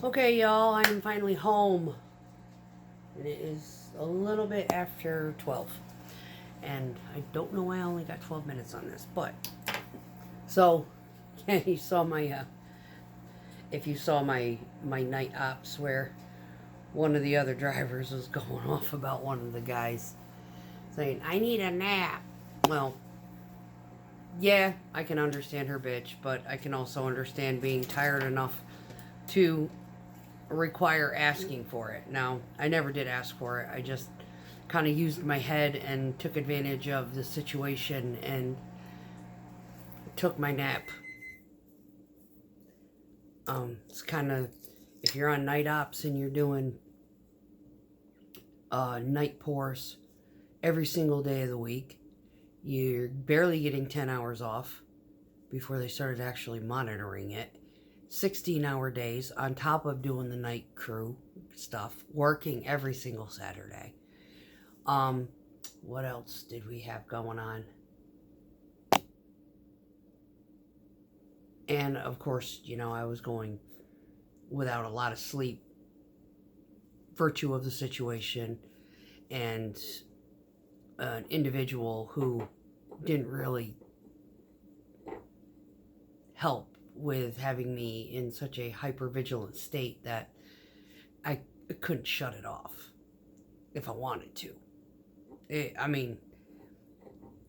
Okay, y'all, I'm finally home. And it is a little bit after 12. And I don't know why I only got 12 minutes on this, but. So, yeah, you saw my, if you saw my night ops where one of the other drivers was going off about one of the guys saying, I need a nap. Well, yeah, I can understand her bitch, but I can also understand being tired enough to require asking for it. Now, I never did ask for it. I just kind of used my head and took advantage of the situation and took my nap. It's kind of, if you're on night ops and you're doing night pours every single day of the week, you're barely getting 10 hours off before they started actually monitoring it. 16-hour days on top of doing the night crew stuff, working every single Saturday. What else did we have going on? And of course, I was going without a lot of sleep, virtue of the situation, and an individual who didn't really help with having me in such a hypervigilant state that I couldn't shut it off if I wanted to.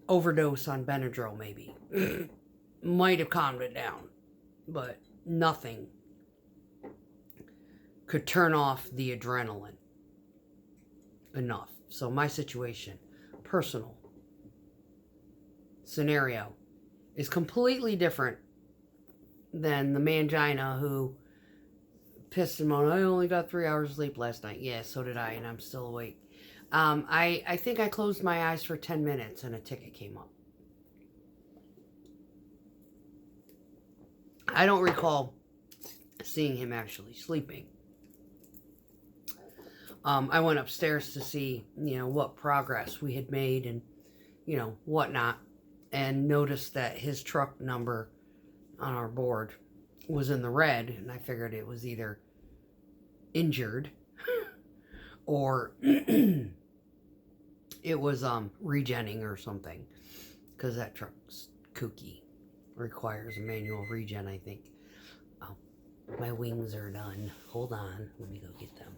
Overdose on Benadryl maybe might have calmed it down, but nothing could turn off the adrenaline enough. So my situation, personal scenario, is completely different than the mangina who pissed him on. I only got 3 hours of sleep last night. Yeah, so did I, and I'm still awake. I think I closed my eyes for 10 minutes and a ticket came up. I don't recall seeing him actually sleeping. I went upstairs to see, what progress we had made and, whatnot, and noticed that his truck number on our board was in the red, and I figured it was either injured or it was regenning or something, because that truck's kooky. Requires a manual regen, I think. Oh, my wings are done. Hold on, let me go get them.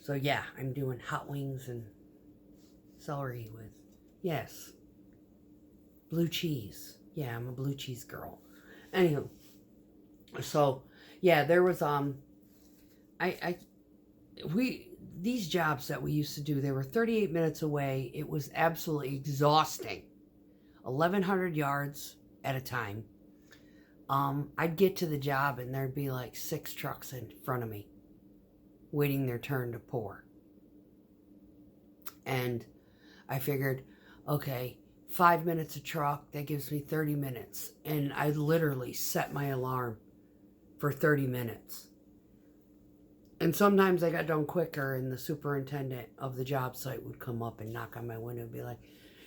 So yeah, I'm doing hot wings and celery with, yes, blue cheese. Yeah, I'm a blue cheese girl. Anywho, so yeah, there was these jobs that we used to do, they were 38 minutes away. It was absolutely exhausting. 1,100 yards at a time. I'd get to the job and there'd be like 6 trucks in front of me waiting their turn to pour. And I figured, okay, 5 minutes a truck, that gives me 30 minutes. And I literally set my alarm for 30 minutes. And sometimes I got done quicker, and the superintendent of the job site would come up and knock on my window and be like,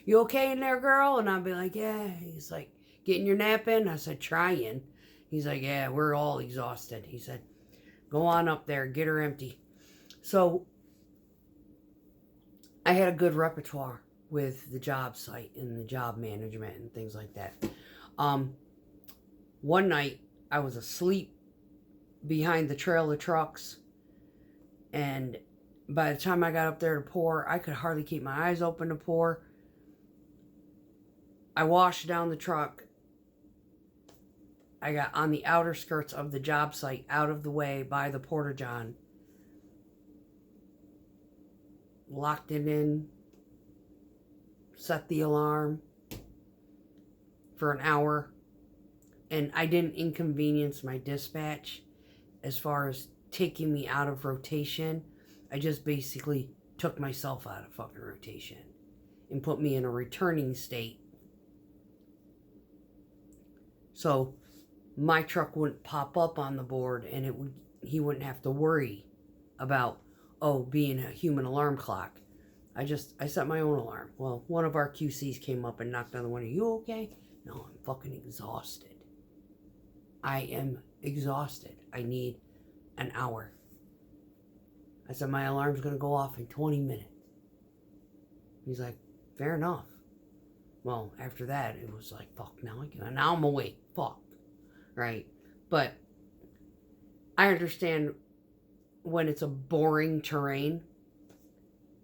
you okay in there, girl? And I'd be like, yeah. He's like, getting your nap in? I said, trying. He's like, yeah, we're all exhausted. He said, go on up there, get her empty. So I had a good repertoire with the job site and the job management and things like that. One night I was asleep behind the trail of trucks, and by the time I got up there to pour, I could hardly keep my eyes open to pour. I washed down the truck. I got on the outer skirts of the job site, out of the way by the porta-john. Locked it in. Set the alarm for an hour. And I didn't inconvenience my dispatch as far as taking me out of rotation. I just basically took myself out of fucking rotation and put me in a returning state. So my truck wouldn't pop up on the board, and he wouldn't have to worry about, being a human alarm clock. I set my own alarm. Well, one of our QCs came up and knocked on the window. You okay? No, I'm fucking exhausted. I am exhausted. I need an hour. I said, my alarm's going to go off in 20 minutes. He's like, fair enough. Well, after that, it was like, fuck, now I'm awake. Fuck. Right? But I understand when it's a boring terrain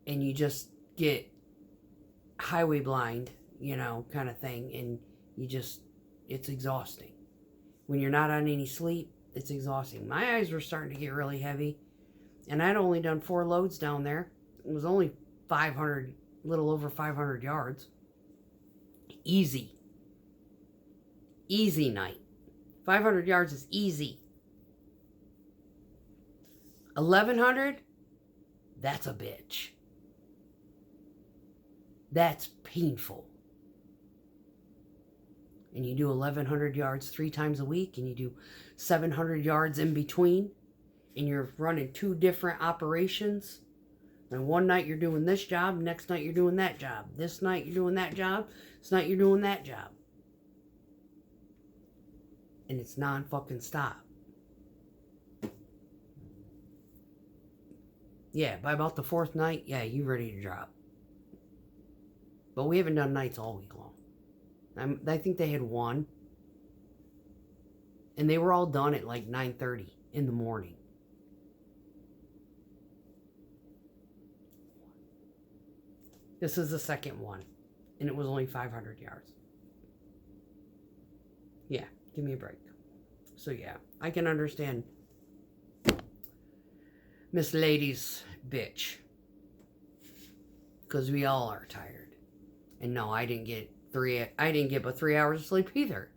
and you just get highway blind, kind of thing, and it's exhausting. When you're not on any sleep, it's exhausting. My eyes were starting to get really heavy, and I'd only done 4 loads down there. It was only 500, little over 500 yards. Easy night. 500 yards is easy. 1,100, that's a bitch. That's painful. And you do 1,100 yards 3 times a week, and you do 700 yards in between, and you're running 2 different operations. And one night you're doing this job, next night you're doing that job. This night you're doing that job, this night you're doing that job. And it's non-fucking stop. Yeah, by about the 4th night, yeah, you ready to drop. But we haven't done nights all week long. I think they had 1. And they were all done at like 9:30 in the morning. This is the second one. And it was only 500 yards. Yeah, give me a break. So yeah, I can understand Miss Lady's bitch. Because we all are tired. And no, I didn't get but 3 hours of sleep either.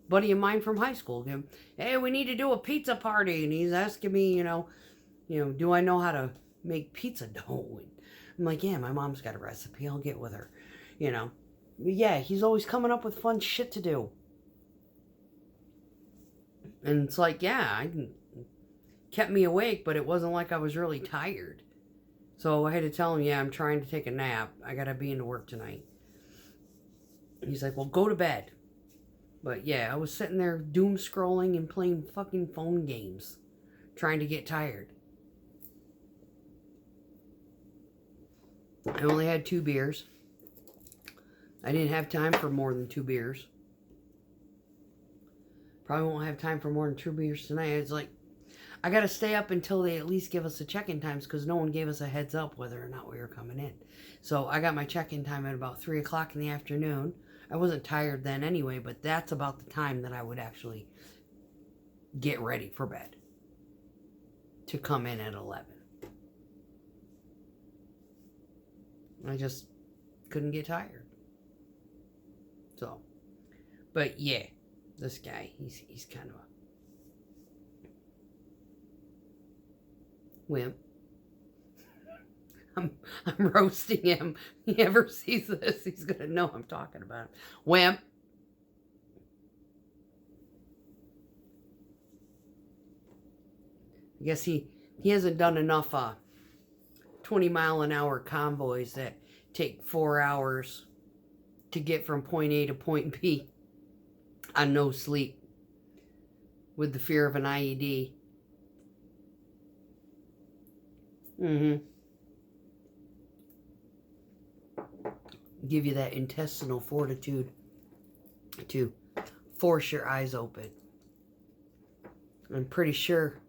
Buddy of mine from high school, hey, we need to do a pizza party, and he's asking me, do I know how to make pizza dough? And I'm like, yeah, my mom's got a recipe. I'll get with her, But yeah, he's always coming up with fun shit to do. And it's like, yeah, kept me awake, but it wasn't like I was really tired. So I had to tell him, yeah, I'm trying to take a nap. I gotta be into work tonight. He's like, well, go to bed. But yeah, I was sitting there doom scrolling and playing fucking phone games, trying to get tired. I only had 2 beers. I didn't have time for more than 2 beers. Probably won't have time for more than 2 beers tonight. It's like, I gotta stay up until they at least give us the check-in times, because no one gave us a heads up whether or not we were coming in. So I got my check-in time at about 3 o'clock in the afternoon. I wasn't tired then anyway, but that's about the time that I would actually get ready for bed to come in at 11. I just couldn't get tired. So, but yeah, this guy, he's kind of a wimp. I'm roasting him. He ever sees this, he's gonna know I'm talking about him. Wimp. I guess he hasn't done enough 20-mile-an-hour convoys that take 4 hours to get from point A to point B on no sleep with the fear of an IED. Give you that intestinal fortitude to force your eyes open. I'm pretty sure,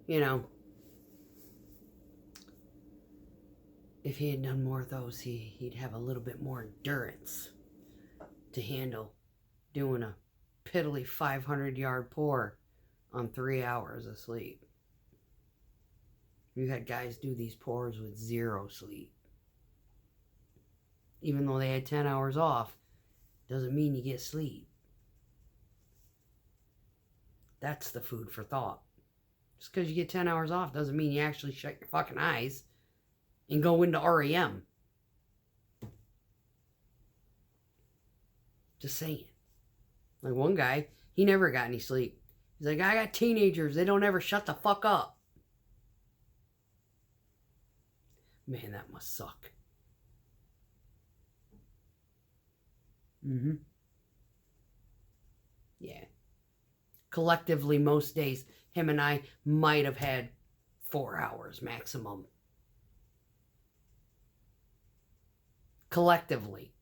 if he had done more of those, he'd have a little bit more endurance to handle doing a piddly 500-yard pour on 3 hours of sleep. You had guys do these pours with 0 sleep. Even though they had 10 hours off, doesn't mean you get sleep. That's the food for thought. Just because you get 10 hours off doesn't mean you actually shut your fucking eyes and go into REM. Just saying. Like one guy, he never got any sleep. He's like, I got teenagers, they don't ever shut the fuck up. Man, that must suck. Yeah. collectively, most days, him and I might have had 4 hours maximum. Collectively.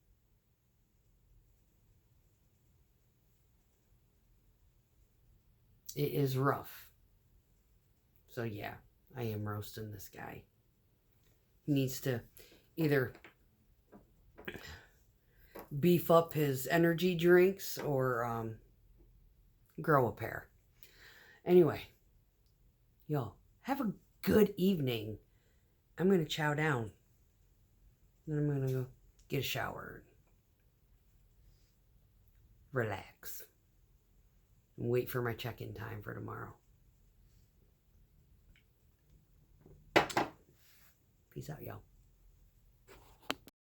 It is rough. So yeah, I am roasting this guy. He needs to either beef up his energy drinks or grow a pair. Anyway, y'all, have a good evening. I'm going to chow down. Then I'm going to go get a shower. Relax. And wait for my check-in time for tomorrow. Peace out, y'all.